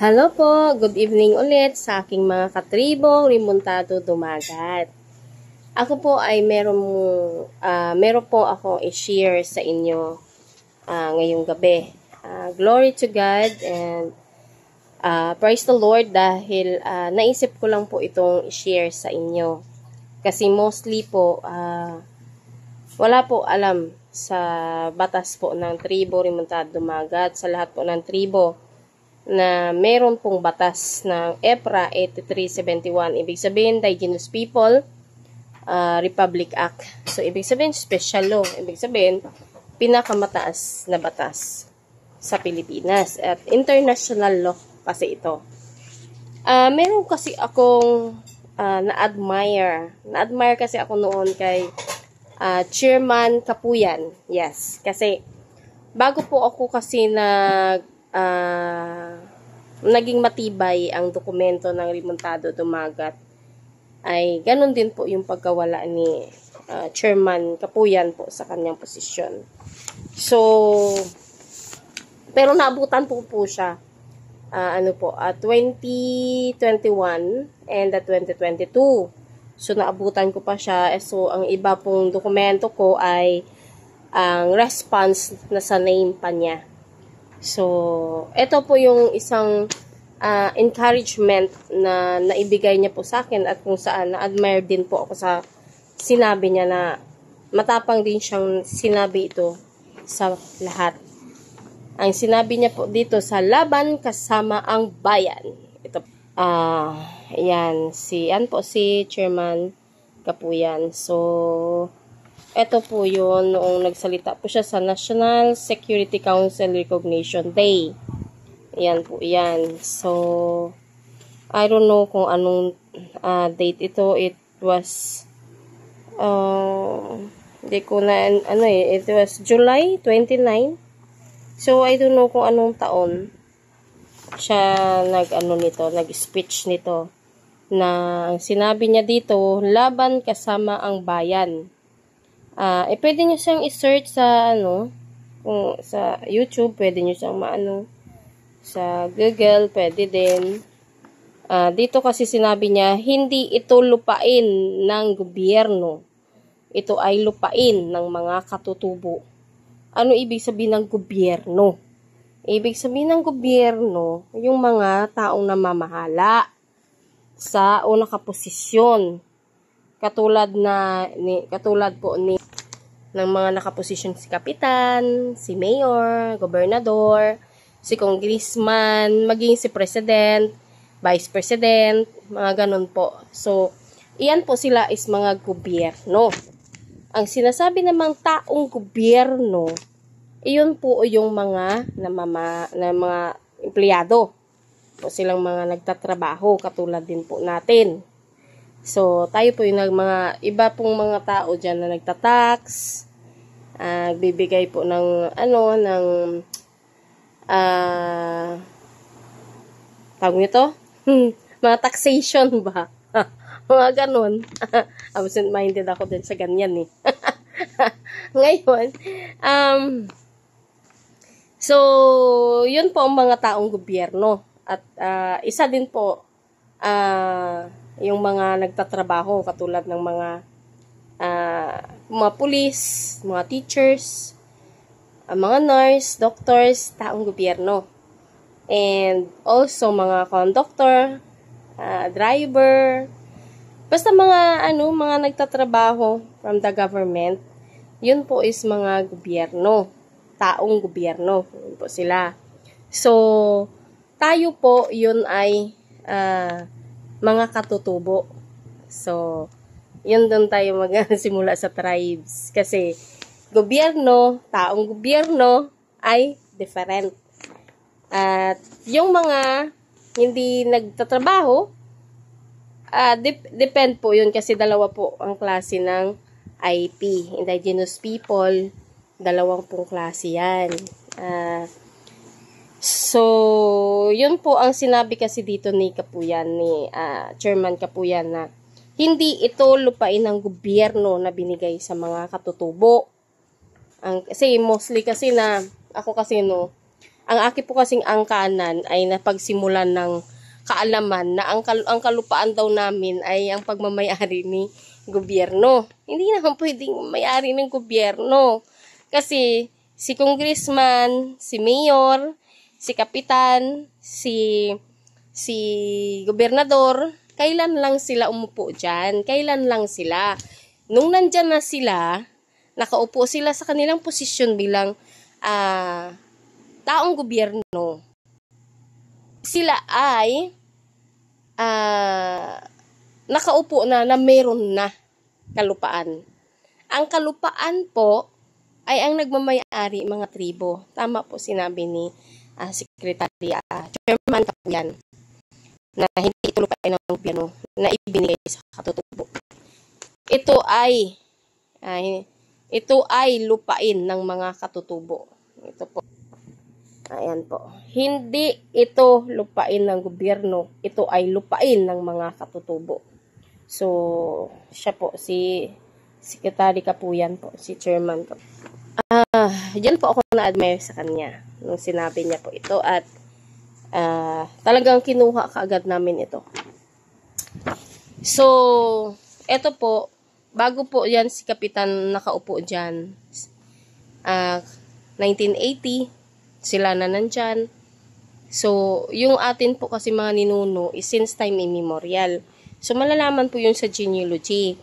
Hello po, good evening ulit sa aking mga katribong Remontado Dumagat. Ako po ay meron po ako i-share sa inyo ngayong gabi. Glory to God and praise the Lord dahil naisip ko lang po itong i-share sa inyo. Kasi mostly po, wala po alam sa batas po ng tribo Remontado Dumagat, sa lahat po ng tribo na meron pong batas ng EPRA 8371. Ibig sabihin, Indigenous People Republic Act. So, ibig sabihin, special law. Ibig sabihin, pinakamataas na batas sa Pilipinas. At international law kasi ito. Meron kasi akong na-admire. Na-admire kasi ako noon kay Chairman Kapuyan. Yes. Kasi, bago po ako kasi naging matibay ang dokumento ng Remontado Dumagat, ay ganun din po yung pagkawala ni Chairman Kapuyan po sa kanyang posisyon. So, pero naabutan po siya 2021 and 2022. So, naabutan ko pa siya. So, ang iba pong dokumento ko ay ang response na sa name pa niya. So, ito po yung isang encouragement na naibigay niya po sa akin at kung saan na-admire din po ako sa sinabi niya na matapang din siyang sinabi ito sa lahat. Ang sinabi niya po dito, sa laban kasama ang bayan. Ito, yan, si Chairman Kapuyan. So, ito po yun, noong nagsalita po siya sa National Security Council Recognition Day. Yan po, yan. So, I don't know kung anong date ito. It was, it was July 29. So, I don't know kung anong taon siya nag-speech nito. Na sinabi niya dito, laban kasama ang bayan. Pwede nyo siyang i-search sa kung sa YouTube, pwede nyo siyang sa Google, pwede din. Dito kasi sinabi niya, hindi ito lupain ng gobyerno. Ito ay lupain ng mga katutubo. Ano ibig sabihin ng gobyerno? Ibig sabihin ng gobyerno, yung mga taong namamahala sa o nakaposisyon. Katulad po ng mga nakaposisyon si kapitan, si mayor, gobernador, si congressman, maging si president, vice president, mga ganun po. So, iyan po sila is mga gobyerno. Ang sinasabi namang taong gobyerno, iyon po yung mga mga empleyado. Po silang mga nagtatrabaho, katulad din po natin. So, tayo po yung mga iba pong mga tao dyan na nagtatax, bibigay po ng tawag nito? Mga taxation ba? Mga ganun. Absent-minded ako din sa ganyan eh. Ngayon, so, yun po ang mga taong gobyerno. At isa din po, yung mga nagtatrabaho katulad ng mga pulis, mga teachers, mga nurse, doctors, taong gobyerno. And also mga conductor, driver, basta mga nagtatrabaho from the government, yun po is mga gobyerno, taong gobyerno, yun po sila. So, tayo po yun ay mga katutubo. So, yun doon tayo magsimula sa tribes. Kasi, gobyerno, taong gobyerno, ay different. At, yung mga hindi nagtatrabaho, depend po yun kasi dalawa po ang klase ng IP. Indigenous People, dalawang pong klase yan. So, yun po ang sinabi kasi dito ni Kapuyan, ni Chairman Kapuyan na hindi ito lupain ng gobyerno na binigay sa mga katutubo. Kasi mostly kasi ako kasi Ang akin po kasing angkanan ay napagsimulan ng kaalaman na ang kalupaan daw namin ay ang pagmamayari ni gobyerno. Hindi naman pwedeng may-ari ng gobyerno. Kasi si congressman, si mayor, si kapitan, si gobernador, kailan lang sila umupo dyan? Kailan lang sila? Nung nandyan na sila, nakaupo sila sa kanilang posisyon bilang taong gobyerno, sila ay nakaupo na meron na kalupaan. Ang kalupaan po ay ang nagmamayari mga tribo. Tama po sinabi ni Secretary Chairman Kapuyan na hindi ito lupain ng gobyerno na ibinigay sa katutubo. Ito ay lupain ng mga katutubo. Ito po. Ayan po. Hindi ito lupain ng gobyerno. Ito ay lupain ng mga katutubo. So, siya po, si Secretary Kapuyan po, si Chairman po. Diyan po ako na-admire sa kanya nung sinabi niya po ito at talagang kinuha kaagad namin ito. So, ito po, bago po yan si Kapitan nakaupo dyan, 1980, sila na nandyan. So, yung atin po kasi mga ninuno is since time immemorial. So, malalaman po yun sa genealogy.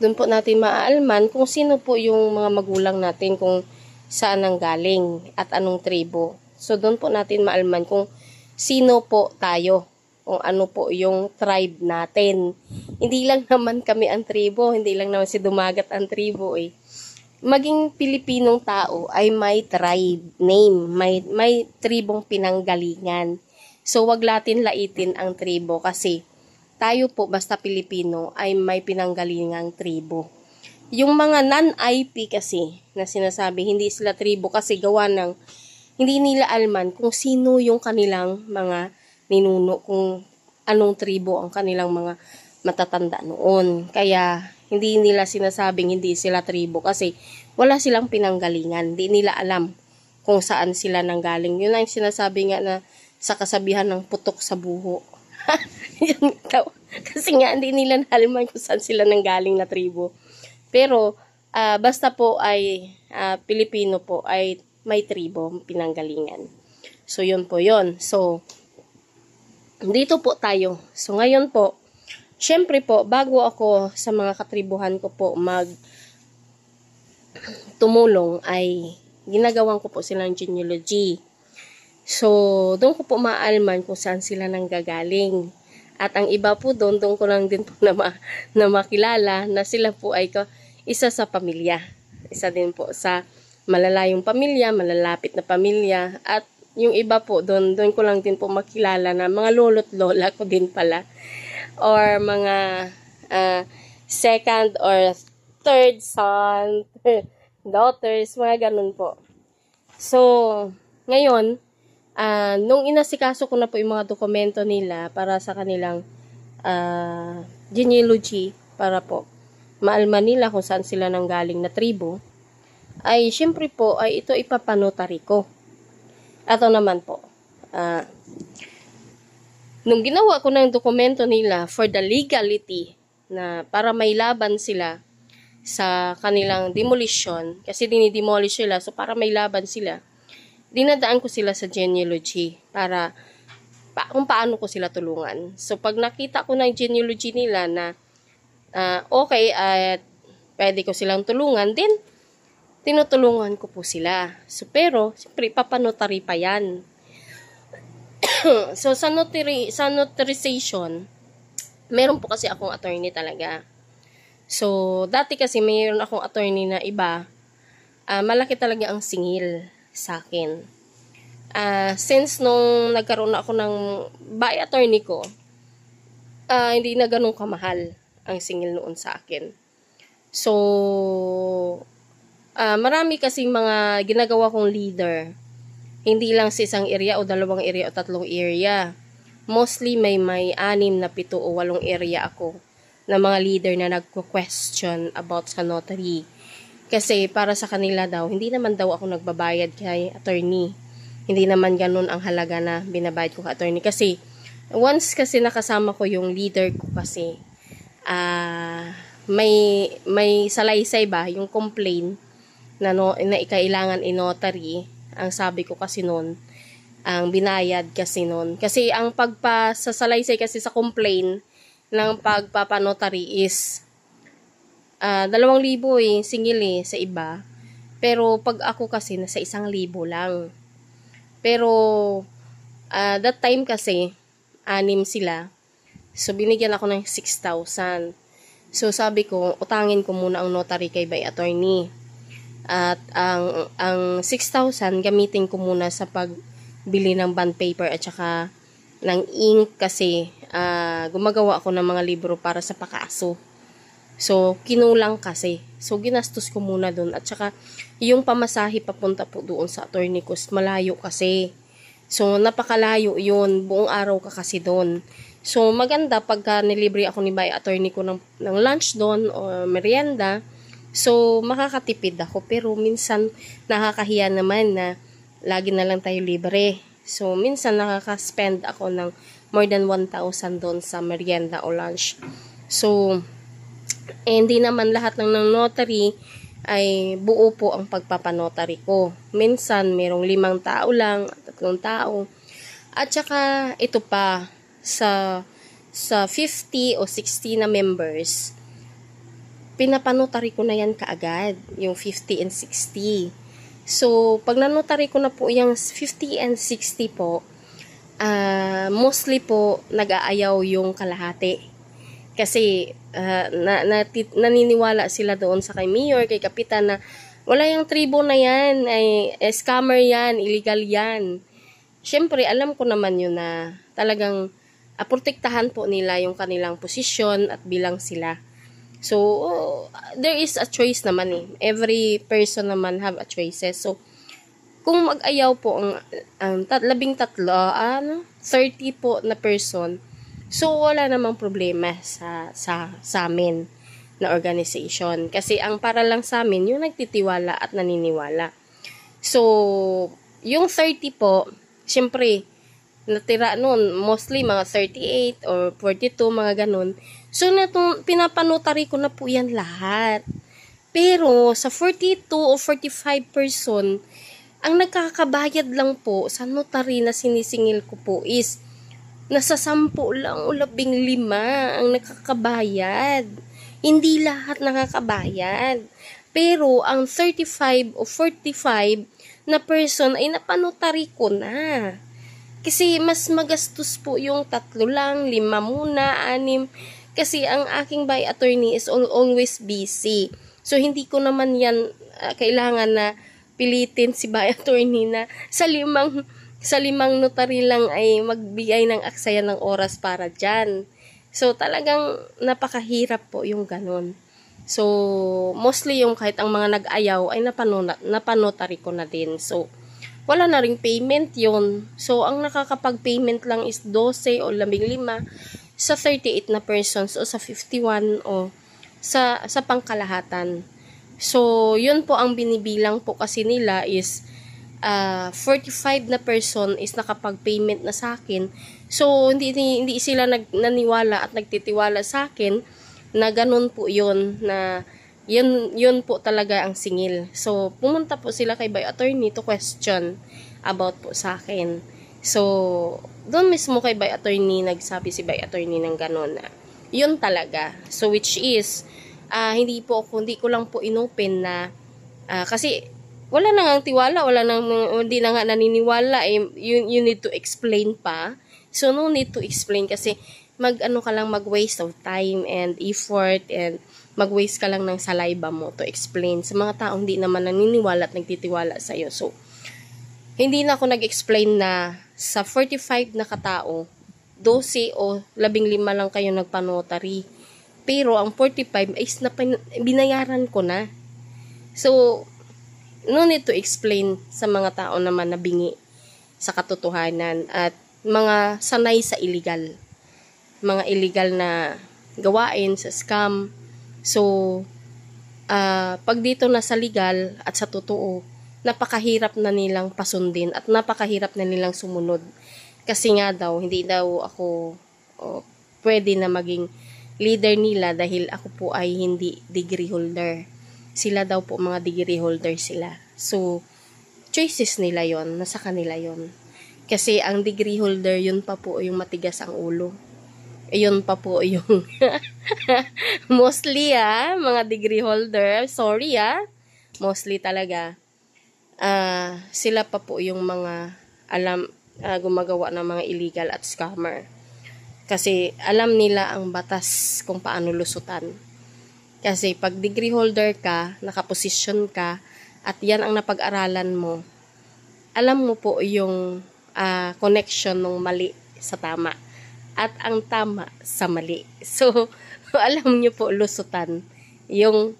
Doon po natin maaalman kung sino po yung mga magulang natin, kung saan ang galing at anong tribo. So, doon po natin maalman kung sino po tayo, kung ano po yung tribe natin. Hindi lang naman kami ang tribo, hindi lang naman si Dumagat ang tribo eh. Maging Pilipinong tao ay may tribe name, may tribong pinanggalingan. So, wag natin laitin ang tribo kasi tayo po, basta Pilipino, ay may pinanggalingang tribo. Yung mga non-IP kasi na sinasabi, hindi sila tribo kasi gawa ng hindi nila alman kung sino yung kanilang mga ninuno, kung anong tribo ang kanilang mga matatanda noon. Kaya, hindi nila sinasabing hindi sila tribo kasi wala silang pinanggalingan. Hindi nila alam kung saan sila nanggaling. Yun ang sinasabi nga na sa kasabihan ng putok sa buho. Kasi nga hindi nila nalaman kung saan sila nanggaling na tribo. Pero, basta po ay Pilipino po ay may tribo, pinanggalingan. So, yun po yun. So, dito po tayo. So, ngayon po, syempre po, bago ako sa mga katribuhan ko po tumulong ay ginagawan ko po silang genealogy. So, doon ko po maalman kung saan sila nanggagaling. At ang iba po doon ko lang din po na makilala na sila po ay isa sa pamilya. Isa din po sa malalayong pamilya, malalapit na pamilya. At yung iba po doon ko lang din po makilala na mga lolo't lola ko din pala. Or mga second or third son, daughters, mga ganun po. So, ngayon, nung inasikaso ko na po yung mga dokumento nila para sa kanilang genealogy, para po maalman nila kung saan sila nanggaling na tribo, ay syempre po, ay ito ipapanotary ko. Ito naman po, nung ginawa ko ng dokumento nila for the legality, na para may laban sila sa kanilang demolition, kasi dinidemolish sila, so para may laban sila, dinadaan ko sila sa genealogy para kung paano ko sila tulungan. So, pag nakita ko ng genealogy nila na okay at pwede ko silang tulungan, then tinutulungan ko po sila. So, pero, siyempre, papanotary pa yan. So, sa notarization, meron po kasi akong attorney talaga. So, dati kasi mayroon akong attorney na iba, malaki talaga ang singil sa akin. Since nung nagkaroon ako ng by attorney ko, hindi na ganun kamahal ang singil noon sa akin. So, marami kasing mga ginagawa kong leader. Hindi lang sa isang area o 2 area o 3 area. Mostly may 6 na 7 o 8 area ako na mga leader na nagko-question about sa notary. Kasi para sa kanila daw, hindi naman daw ako nagbabayad kay attorney. Hindi naman ganun ang halaga na binabayad ko attorney. Kasi, once kasi nakasama ko yung leader ko kasi, may salaysay ba, yung complaint na ikailangan in-notary. Ang sabi ko kasi nun, ang binayad kasi nun. Kasi ang pagpasasalaysay kasi sa complaint ng pagpapanotary is 2,000 singil sa iba. Pero pag ako kasi nasa 1,000 lang. Pero that time kasi 6 sila. So binigyan ako ng 6,000. So sabi ko, utangin ko muna ang notary kay by attorney. At ang 6,000 gamitin ko muna sa pagbili ng bond paper at saka ng ink kasi gumagawa ako ng mga libro para sa pakaso. So, kinulang kasi. So, ginastos ko muna doon. At saka, yung pamasahe papunta po doon sa attorney ko, malayo kasi. So, napakalayo yun. Buong araw ka kasi doon. So, maganda pagka nilibre ako ni by attorney ko ng lunch doon o merienda. So, makakatipid ako. Pero, minsan, nakakahiya naman na lagi na lang tayo libre. So, minsan, nakaka-spend ako ng more than 1,000 doon sa merienda o lunch. So, hindi naman lahat ng notary ay buo po ang pagpapanotary ko. Minsan, merong 5 tao lang, 3 tao. At saka, ito pa, sa 50 o 60 na members, pinapanotary ko na yan kaagad, yung 50 and 60. So, pag nanotary ko na po yung 50 and 60 po, mostly po, nag-aayaw yung kalahati. Kasi, naniniwala sila doon sa kay Mayor, kay Kapitan na wala yung tribo na yan, ay scammer yan, illegal yan. Siyempre, alam ko naman yun na talagang protektahan po nila yung kanilang posisyon at bilang sila. So, there is a choice naman eh. Every person naman have a choices. So, kung mag-ayaw po ang 13, 30 po na person, so, wala namang problema sa amin na organization. Kasi ang para lang sa amin, yung nagtitiwala at naniniwala. So, yung 30 po, syempre, natira nun, mostly mga 38 or 42, mga ganun. So, pinapanotary ko na po yan lahat. Pero, sa 42 o 45 person, ang nagkakabayad lang po sa notary na sinisingil ko po is nasa 10 lang o 15 ang nakakabayad. Hindi lahat nakakabayad. Pero, ang 35 o 45 na person ay napanotary ko na. Kasi, mas magastos po yung 3 lang, 5 muna, 6. Kasi, ang aking by attorney is always busy. So, hindi ko naman yan kailangan na pilitin si by attorney na sa 5 notary lang ay magbigay ng aksaya ng oras para dyan. So, talagang napakahirap po yung ganun. So, mostly yung kahit ang mga nag-ayaw ay napanotary ko na din. So, wala na ring payment yun. So, ang nakakapag-payment lang is 12 o 15 sa 38 na persons o sa 51 o sa pangkalahatan. So, yun po ang binibilang po kasi nila is 45 na person is nakapag-payment na sa akin. So, hindi sila naniwala at nagtitiwala sa akin na ganun po yun, na yun po talaga ang singil. So, pumunta po sila kay by attorney to question about po sa akin. So, doon mismo kay by attorney, nagsabi si by attorney ng ganun na yun talaga. So, which is, hindi ko lang po inopen na, kasi, wala na nga tiwala, hindi na nga naniniwala, you need to explain pa. So, no need to explain kasi mag-waste of time and effort and mag-waste ka lang ng saliva mo to explain sa mga taong hindi naman naniniwala at nagtitiwala sa'yo. So, hindi na ako nag-explain na sa 45 na katao, 12 o 15 lang kayo nagpanotary. Pero, ang 45 is binayaran ko na. So, no need to explain sa mga tao naman na bingi sa katotohanan at mga sanay sa illegal. Mga illegal na gawain sa scam. So, pag dito na sa legal at sa totoo, napakahirap na nilang pasundin at napakahirap na nilang sumunod. Kasi nga daw, hindi daw ako pwede na maging leader nila dahil ako po ay hindi degree holder. Sila daw po mga degree holder sila. So, choices nila yon, nasa kanila yon. Kasi ang degree holder, yun pa po yung matigas ang ulo. Yun pa po yung mostly mga degree holder, sorry mostly talaga. Sila pa po yung mga gumagawa ng mga illegal at scammer. Kasi alam nila ang batas kung paano lusutan. Kasi pag degree holder ka, nakaposisyon ka, at yan ang napag-aralan mo, alam mo po yung connection ng mali sa tama at ang tama sa mali. So, alam nyo po lusutan yung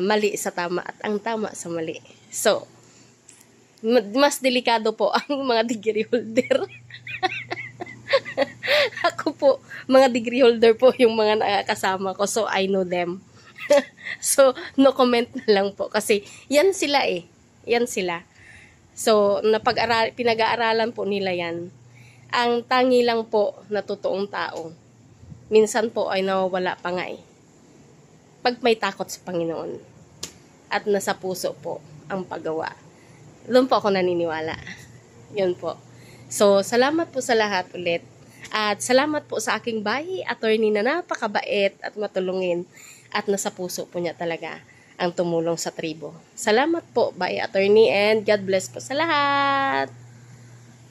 mali sa tama at ang tama sa mali. So, mas delikado po ang mga degree holder. Ako po, mga degree holder po yung mga nakakasama ko. So, I know them. So, no comment na lang po. Kasi, yan sila Yan sila. So, pinag-aaralan po nila yan. Ang tangi lang po na totoong tao, minsan po ay nawawala pa nga pag may takot sa Panginoon. At nasa puso po ang paggawa. Doon po ako naniniwala. Yun po. So, salamat po sa lahat ulit. At salamat po sa aking bayi, attorney na napakabait at matulungin. At nasa puso po niya talaga ang tumulong sa tribo. Salamat po, bayi attorney, and God bless po sa lahat.